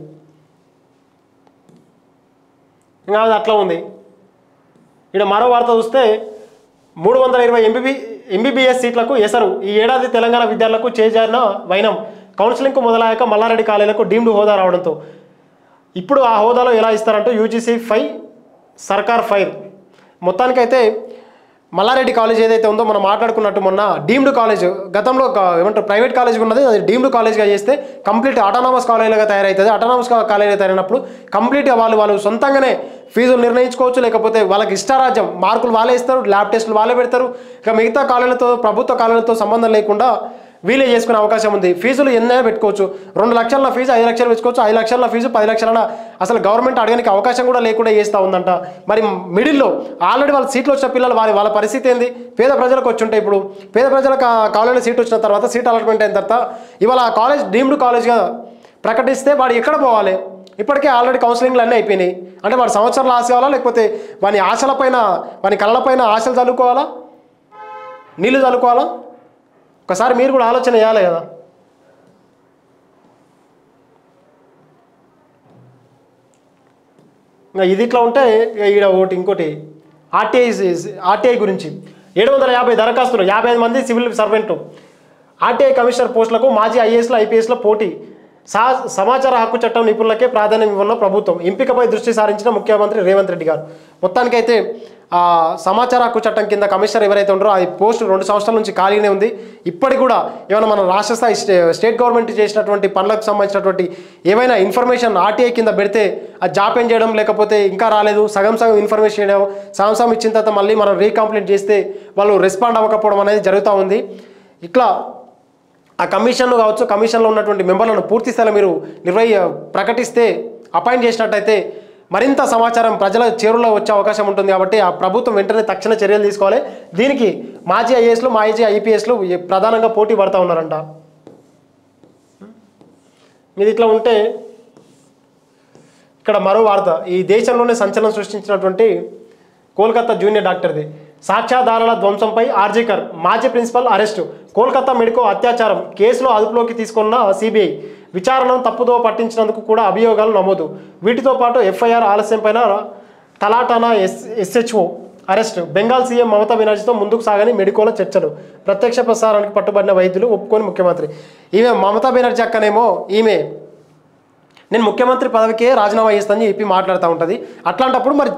ఇంకా అది అట్లా ఉంది. ఇక్కడ మరో వార్త చూస్తే 320 ఎంబీబీఎస్ సీట్లకు ఎసరు. ఈ ఏడాది తెలంగాణ విద్యార్థులకు చేజారిన వైనం. కౌన్సిలింగ్కు మొదలయ్యాక మల్లారెడ్డి కాలేజీలకు డీమ్డ్ హోదా రావడంతో ఇప్పుడు ఆ హోదాలో ఎలా ఇస్తారంటూ యూజీసీ సర్కార్ ఫైర్. మొత్తానికైతే మల్లారెడ్డి కాలేజ్ ఏదైతే ఉందో మనం మాట్లాడుకున్నట్టు మొన్న డీమ్డ్ కాలేజ్, గతంలో ఏమంటారు ప్రైవేట్ కాలేజ్ ఉన్నది, అది డీమ్డ్ కాలేజ్గా చేస్తే కంప్లీట్ ఆటోనామస్ కాలేజీగా తయారవుతుంది. ఆటోనామస్ కాలేజీగా తయారైనప్పుడు కంప్లీట్గా వాళ్ళు సొంతంగానే ఫీజులు నిర్ణయించుకోవచ్చు, లేకపోతే వాళ్ళకి ఇష్టారాజ్యం మార్కులు వాళ్ళే ఇస్తారు, ల్యాబ్ టెస్టులు వాళ్ళే పెడతారు. ఇక మిగతా కాలేజీలతో ప్రభుత్వ కాలేజీలతో సంబంధం లేకుండా వీలే చేసుకునే అవకాశం ఉంది. ఫీజులు ఎన్నైనా పెట్టుకోవచ్చు. 2 లక్షల ఫీజు 5 లక్షలు పెట్టుకోవచ్చు, 5 లక్షల ఫీజు 10 లక్షల అసలు గవర్నమెంట్ అడగడానికి అవకాశం కూడా లేకుండా చేస్తూ ఉందంట. మరి మిడిల్లో ఆల్రెడీ వాళ్ళ సీట్లు వచ్చిన పిల్లలు వాళ్ళ పరిస్థితి ఏంది? పేద ప్రజలకు వచ్చి ఉంటాయి. ఇప్పుడు పేద ప్రజలకు కాలేజీలో సీట్ వచ్చిన తర్వాత, సీట్ అలాట్మెంట్ అయిన తర్వాత ఇవాళ ఆ కాలేజ్ డీమ్డ్ కాలేజ్గా ప్రకటిస్తే వాడు ఎక్కడ పోవాలి? ఇప్పటికే ఆల్రెడీ కౌన్సిలింగ్లు అన్నీ అయిపోయినాయి. అంటే వాడు సంవత్సరాలు ఆశ కావాలా, లేకపోతే వాని ఆశలపైన వాని కళ్ళపైన ఆశలు చల్లుకోవాలా, నీళ్ళు చల్లుకోవాలా? ఒకసారి మీరు కూడా ఆలోచన చేయాలి కదా. ఇది ఇట్లా ఉంటే ఈడ ఇంకోటి ఆర్టీఐ గురించి 750 దరఖాస్తులు, 55 మంది సివిల్ సర్వెంట్లు. ఆర్టీఐ కమిషనర్ పోస్టులకు మాజీ ఐఏఎస్లు ఐపీఎస్ల పోటీ. సమాచార హక్కు చట్టం నిపుణులకే ప్రాధాన్యం ఇవ్వనున్న ప్రభుత్వం. ఎంపికపై దృష్టి సారించిన ముఖ్యమంత్రి రేవంత్ రెడ్డి గారు. మొత్తానికైతే సమాచార హక్కు చట్టం కింద కమిషనర్ ఎవరైతే ఉన్నారో ఆ పోస్టు 2 సంవత్సరాల నుంచి ఖాళీనే ఉంది. ఇప్పటికి కూడా ఏమైనా మన రాష్ట్ర స్థాయి స్టేట్ గవర్నమెంట్ చేసినటువంటి పనులకు సంబంధించినటువంటి ఏమైనా ఇన్ఫర్మేషన్ ఆర్టీఐ కింద పెడితే అది జాప్యం చేయడం, లేకపోతే ఇంకా రాలేదు సగం ఇన్ఫర్మేషన్ చేయడం, సగం ఇచ్చిన తర్వాత మళ్ళీ మనం రీకంప్లీట్ చేస్తే వాళ్ళు రెస్పాండ్ అవ్వకపోవడం అనేది జరుగుతూ ఉంది. ఇట్లా ఆ కమిషన్లు కావచ్చు, కమిషన్లో ఉన్నటువంటి మెంబర్లను పూర్తి స్థాయిలో మీరు ప్రకటిస్తే, అపాయింట్ చేసినట్టయితే మరింత సమాచారం ప్రజల చేరులో వచ్చే అవకాశం ఉంటుంది. కాబట్టి ఆ ప్రభుత్వం వెంటనే తక్షణ చర్యలు తీసుకోవాలి. దీనికి మాజీ ఐఏఎస్లు మాజీ ఐపీఎస్లు ప్రధానంగా పోటీ పడుతూ ఉన్నారంట. ఇది ఇట్లా ఉంటే ఇక్కడ మరో వార్త. ఈ దేశంలోనే సంచలనం సృష్టించినటువంటి కోల్కతా జూనియర్ డాక్టర్ది. సాక్ష్యాధారాల ధ్వంసంపై ఆర్జీకర్ మాజీ ప్రిన్సిపల్ అరెస్టు. కోల్కతా మెడికో అత్యాచారం కేసులో అదుపులోకి తీసుకున్న సిబిఐ. విచారణను తప్పుదో పట్టించినందుకు కూడా అభియోగాలు నమోదు. వీటితో పాటు ఎఫ్ఐఆర్ ఆలస్యం పైన తలాటానా SHO arrest. Bengal CM Mamata బెనర్జీతో ముందుకు సాగని మెడికోల చర్చలు. ప్రత్యక్ష ప్రసారానికి పట్టుబడిన వైద్యులు ఒప్పుకొని ముఖ్యమంత్రి. ఈమె మమతా బెనర్జీ అక్కనేమో ఈమె నేను ముఖ్యమంత్రి పదవికే రాజీనామా చేస్తానని చెప్పి మాట్లాడుతూ ఉంటుంది. అట్లాంటప్పుడు మరి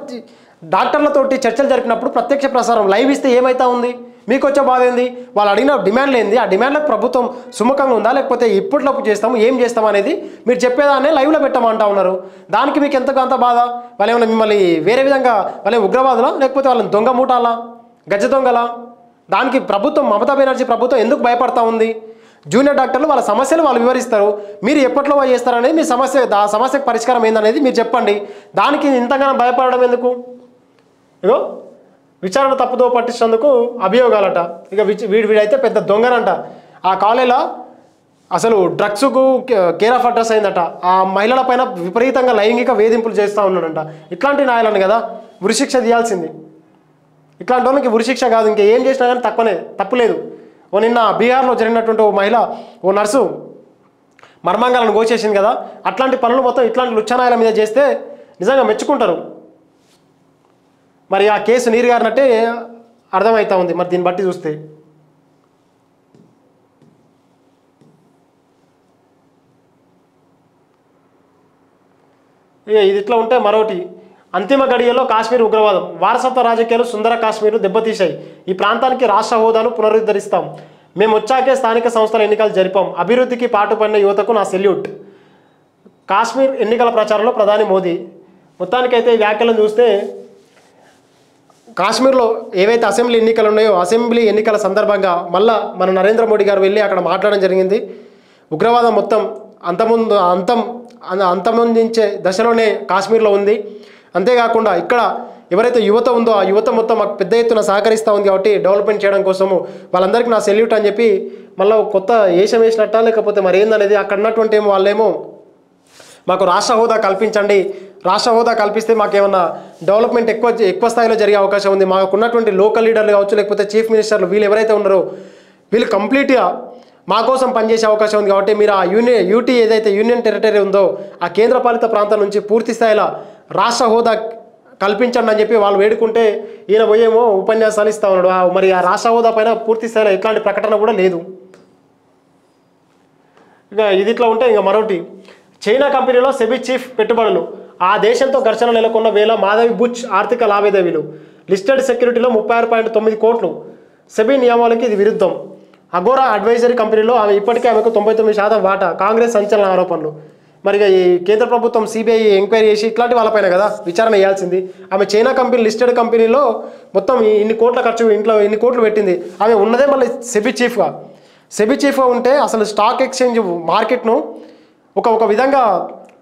డాక్టర్లతోటి చర్చలు జరిపినప్పుడు ప్రత్యక్ష ప్రసారం లైవ్ ఇస్తే ఏమైతా ఉంది? మీకు వచ్చే బాధ ఏంది? వాళ్ళు అడిగిన డిమాండ్లు ఏంది? ఆ డిమాండ్లకు ప్రభుత్వం సుముఖంగా ఉందా, లేకపోతే ఇప్పట్లోపు చేస్తాము ఏం చేస్తాం అనేది మీరు చెప్పేదాన్ని లైవ్లో పెట్టమంటా ఉన్నారు. దానికి మీకు ఎంతగా అంత బాధ? వాళ్ళు ఏమైనా మిమ్మల్ని వేరే విధంగా వాళ్ళే ఉగ్రవాదులా, లేకపోతే వాళ్ళని దొంగ మూటాలా, గజ దొంగలా? దానికి ప్రభుత్వం, మమతా బెనర్జీ ప్రభుత్వం ఎందుకు భయపడతా ఉంది? జూనియర్ డాక్టర్లు వాళ్ళ సమస్యలు వాళ్ళు వివరిస్తారు. మీరు ఎప్పట్లో చేస్తారనేది మీ సమస్య, ఆ సమస్యకు పరిష్కారం ఏందనేది మీరు చెప్పండి. దానికి ఇంతగానో భయపడడం ఎందుకు? ఇగో విచారణ తప్పుదో పట్టించినందుకు అభియోగాలట. ఇక వీడైతే పెద్ద దొంగనంట. ఆ కాలేజీలో అసలు డ్రగ్స్కు కేర్ ఆఫ్ అడ్రస్ అయిందట. ఆ మహిళల పైన విపరీతంగా లైంగిక వేధింపులు చేస్తూ ఉన్నాడంట. ఇట్లాంటి నాయాలని కదా ఉరిశిక్ష తీయాల్సింది. ఇట్లాంటి వాళ్ళకి ఉరిశిక్ష కాదు, ఇంకా ఏం చేసినా కానీ తప్పులేదు. నిన్న బీహార్లో జరిగినటువంటి ఓ మహిళ, ఓ నర్సు మర్మాంగాలను కోసేసింది కదా. అట్లాంటి పనులు మొత్తం ఇట్లాంటి లుచ్చనాయాల మీద చేస్తే నిజంగా మెచ్చుకుంటారు. మరి ఆ కేసు నీరుగారినట్టే అర్థమవుతా ఉంది మరి దీన్ని బట్టి చూస్తే. ఇది ఇట్లా ఉంటే మరొకటి, అంతిమ గడియలో కాశ్మీర్ ఉగ్రవాదం. వారసత్వ రాజకీయాలు సుందర కాశ్మీర్ను దెబ్బతీశాయి. ఈ ప్రాంతానికి రాష్ట్ర హోదాను పునరుద్ధరిస్తాం. మేము వచ్చాకే స్థానిక సంస్థల ఎన్నికలు జరిపాం. అభివృద్ధికి పాటుపడిన యువతకు నా సెల్యూట్. కాశ్మీర్ ఎన్నికల ప్రచారంలో ప్రధాని మోదీ. మొత్తానికైతే ఈ వ్యాఖ్యలను చూస్తే కాశ్మీర్లో ఏవైతే అసెంబ్లీ ఎన్నికలు ఉన్నాయో, అసెంబ్లీ ఎన్నికల సందర్భంగా మళ్ళా మన నరేంద్ర మోడీ గారు వెళ్ళి అక్కడ మాట్లాడడం జరిగింది. ఉగ్రవాదం మొత్తం అంతమొందించే దశలోనే కాశ్మీర్లో ఉంది. అంతేకాకుండా ఇక్కడ ఎవరైతే యువత ఉందో ఆ యువత మొత్తం మాకు పెద్ద ఎత్తున సహకరిస్తూ ఉంది కాబట్టి డెవలప్మెంట్ చేయడం కోసము వాళ్ళందరికీ నా సెల్యూట్ అని చెప్పి మళ్ళీ కొత్త ఏషం వేసినట్ట లేకపోతే మరి ఏందనేది అక్కడ ఉన్నటువంటి వాళ్ళేమో మాకు రాష్ట్ర హోదా కల్పించండి, రాష్ట్ర హోదా కల్పిస్తే మాకేమన్నా డెవలప్మెంట్ ఎక్కువ స్థాయిలో జరిగే అవకాశం ఉంది, మాకున్నటువంటి లోకల్ లీడర్లు కావచ్చు లేకపోతే చీఫ్ మినిస్టర్లు వీళ్ళు ఎవరైతే ఉన్నారో వీళ్ళు కంప్లీట్గా మా కోసం పనిచేసే అవకాశం ఉంది కాబట్టి మీరు ఆ యూటీ ఏదైతే యూనియన్ టెరిటరీ ఉందో ఆ కేంద్రపాలిత ప్రాంతం నుంచి పూర్తి స్థాయిలో రాష్ట్ర హోదా కల్పించండి అని చెప్పి వాళ్ళు వేడుకుంటే ఈయన పోయేమో ఉపన్యాసాలు ఇస్తూ ఉన్నాడు. మరి ఆ రాష్ట్ర హోదా పైన పూర్తి స్థాయిలో ఎట్లాంటి ప్రకటన కూడా లేదు. ఇక ఇది ఇట్లా ఉంటే ఇంకా మరొకటి, చైనా కంపెనీలో సెబీ చీఫ్ పెట్టుబడులు. ఆ దేశంతో ఘర్షణ నెలకొన్న వేళ మాధవి బుచ్ ఆర్థిక లావాదేవీలు. లిస్టెడ్ సెక్యూరిటీలో 36.9 కోట్లు. సెబీ నియమాలకి ఇది విరుద్ధం. అగోరా అడ్వైజరీ కంపెనీలో ఆమె ఇప్పటికే ఆమెకు 99% వాటా. కాంగ్రెస్ సంచలన ఆరోపణలు. మరి ఈ కేంద్ర ప్రభుత్వం సిబిఐ ఎంక్వైరీ చేసి ఇట్లాంటి వాళ్ళపైన కదా విచారణ చేయాల్సింది. ఆమె చైనా కంపెనీ లిస్టెడ్ కంపెనీలో మొత్తం ఇన్ని కోట్ల ఖర్చు, ఇంట్లో ఇన్ని కోట్లు పెట్టింది. ఆమె ఉన్నదే మళ్ళీ సెబీ చీఫ్గా ఉంటే అసలు స్టాక్ ఎక్స్చేంజ్ మార్కెట్ను ఒక విధంగా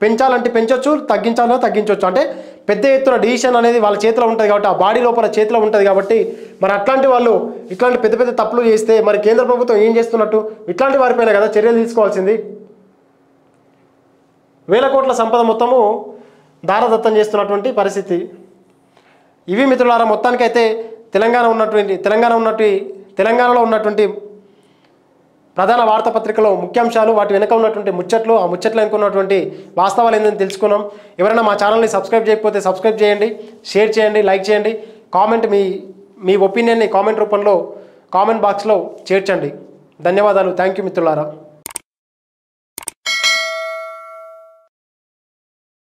పెంచాలంటే పెంచవచ్చు, తగ్గించాలన్నా తగ్గించవచ్చు. అంటే పెద్ద ఎత్తున డిసిషన్ అనేది వాళ్ళ చేతిలో ఉంటుంది కాబట్టి, ఆ బాడీ లోపల చేతిలో ఉంటుంది కాబట్టి మరి అట్లాంటి వాళ్ళు ఇట్లాంటి పెద్ద పెద్ద తప్పులు చేస్తే మరి కేంద్ర ప్రభుత్వం ఏం చేస్తున్నట్టు? ఇట్లాంటి వారిపైన కదా చర్యలు తీసుకోవాల్సింది. వేల కోట్ల సంపద మొత్తము దారదత్తం చేస్తున్నటువంటి పరిస్థితి. ఇవి మిత్రులారా మొత్తానికైతే తెలంగాణలో ఉన్నటువంటి ప్రధాన వార్తాపత్రికలో ముఖ్యాంశాలు, వాటి వెనక ఉన్నటువంటి ముచ్చట్లు, ఆ ముచ్చట్లు వెనుక ఉన్నటువంటి వాస్తవాలు ఏంటని తెలుసుకున్నాం. ఎవరైనా మా ఛానల్ని సబ్స్క్రైబ్ చేయకపోతే సబ్స్క్రైబ్ చేయండి, షేర్ చేయండి, లైక్ చేయండి, కామెంట్ మీ ఒపీనియన్ని కామెంట్ రూపంలో కామెంట్ బాక్స్లో చేర్చండి. ధన్యవాదాలు. థ్యాంక్ యూ మిత్రులారా.